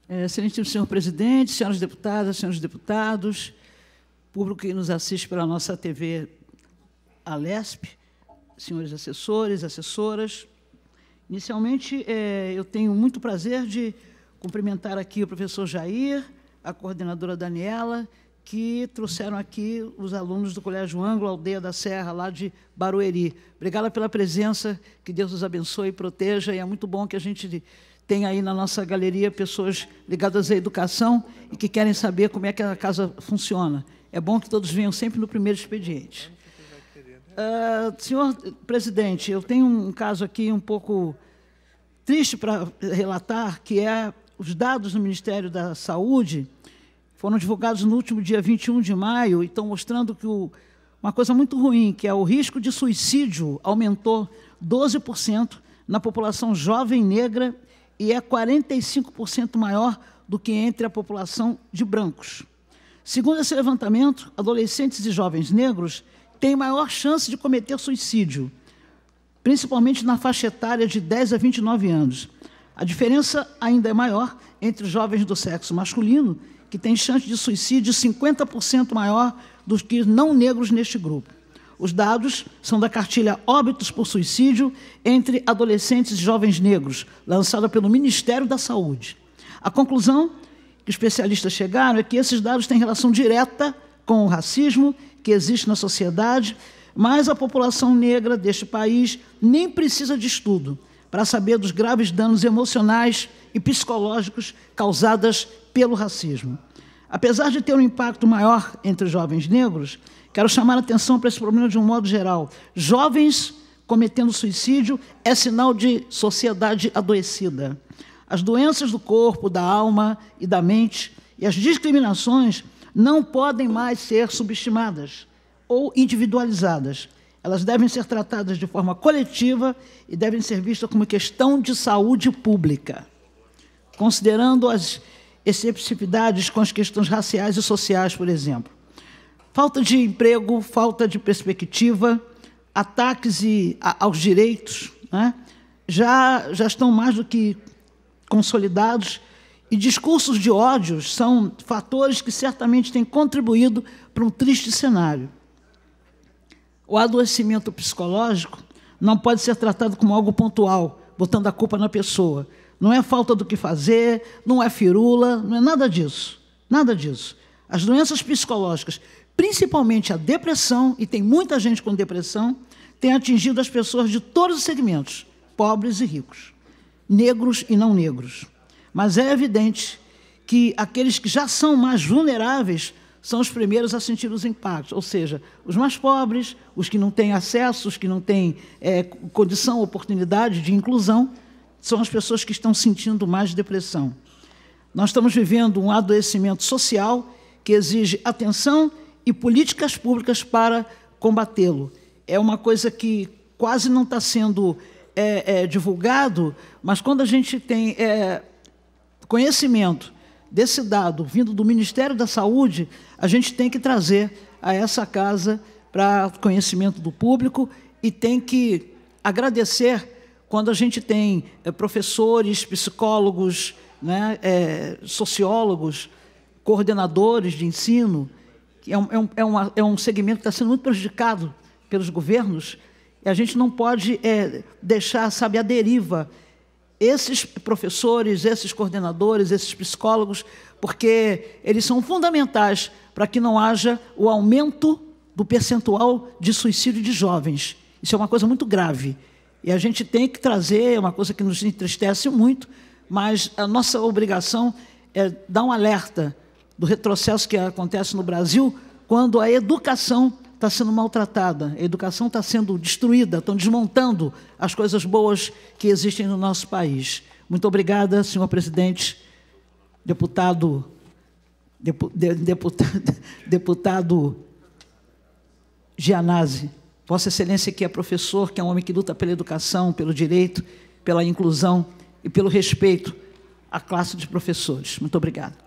Excelentíssimo senhor presidente, senhoras deputadas, senhores deputados, público que nos assiste pela nossa TV Alesp, senhores assessores, assessoras. Inicialmente, eu tenho muito prazer de cumprimentar aqui o professor Jair, a coordenadora Daniela, que trouxeram aqui os alunos do Colégio Ângulo, Aldeia da Serra, lá de Barueri. Obrigada pela presença, que Deus os abençoe e proteja, e é muito bom que a gente tem aí na nossa galeria pessoas ligadas à educação e que querem saber como é que a casa funciona. É bom que todos venham sempre no primeiro expediente. Senhor presidente, eu tenho um caso aqui um pouco triste para relatar, que é os dados do Ministério da Saúde foram divulgados no último dia 21 de maio e estão mostrando que uma coisa muito ruim, que é o risco de suicídio, aumentou 12% na população jovem negra e é 45% maior do que entre a população de brancos. Segundo esse levantamento, adolescentes e jovens negros têm maior chance de cometer suicídio, principalmente na faixa etária de 10 a 29 anos. A diferença ainda é maior entre os jovens do sexo masculino, que têm chance de suicídio 50% maior do que não negros neste grupo. Os dados são da cartilha Óbitos por Suicídio entre adolescentes e jovens negros, lançada pelo Ministério da Saúde. A conclusão que os especialistas chegaram é que esses dados têm relação direta com o racismo que existe na sociedade, mas a população negra deste país nem precisa de estudo para saber dos graves danos emocionais e psicológicos causados pelo racismo. Apesar de ter um impacto maior entre os jovens negros, quero chamar a atenção para esse problema de um modo geral. Jovens cometendo suicídio é sinal de sociedade adoecida. As doenças do corpo, da alma e da mente e as discriminações não podem mais ser subestimadas ou individualizadas. Elas devem ser tratadas de forma coletiva e devem ser vistas como questão de saúde pública, considerando as especificidades com as questões raciais e sociais, por exemplo. Falta de emprego, falta de perspectiva, ataques aos direitos, né, já estão mais do que consolidados, e discursos de ódio são fatores que certamente têm contribuído para um triste cenário. O adoecimento psicológico não pode ser tratado como algo pontual, botando a culpa na pessoa. Não é falta do que fazer, não é firula, não é nada disso. Nada disso. As doenças psicológicas, principalmente a depressão, e tem muita gente com depressão, tem atingido as pessoas de todos os segmentos, pobres e ricos, negros e não negros. Mas é evidente que aqueles que já são mais vulneráveis são os primeiros a sentir os impactos, ou seja, os mais pobres, os que não têm acesso, os que não têm condição, oportunidade de inclusão, são as pessoas que estão sentindo mais depressão. Nós estamos vivendo um adoecimento social que exige atenção e políticas públicas para combatê-lo. É uma coisa que quase não está sendo divulgado, mas quando a gente tem conhecimento desse dado vindo do Ministério da Saúde, a gente tem que trazer a essa casa para conhecimento do público e tem que agradecer quando a gente tem professores, psicólogos, né, sociólogos, coordenadores de ensino, que é um segmento que está sendo muito prejudicado pelos governos, e a gente não pode deixar, sabe, a deriva esses professores, esses coordenadores, esses psicólogos, porque eles são fundamentais para que não haja o aumento do percentual de suicídio de jovens. Isso é uma coisa muito grave. E a gente tem que trazer, é uma coisa que nos entristece muito, mas a nossa obrigação é dar um alerta do retrocesso que acontece no Brasil quando a educação está sendo maltratada, a educação está sendo destruída, estão desmontando as coisas boas que existem no nosso país. Muito obrigada, senhor presidente, deputado Gianazzi. Vossa Excelência, que é professor, que é um homem que luta pela educação, pelo direito, pela inclusão e pelo respeito à classe de professores. Muito obrigado.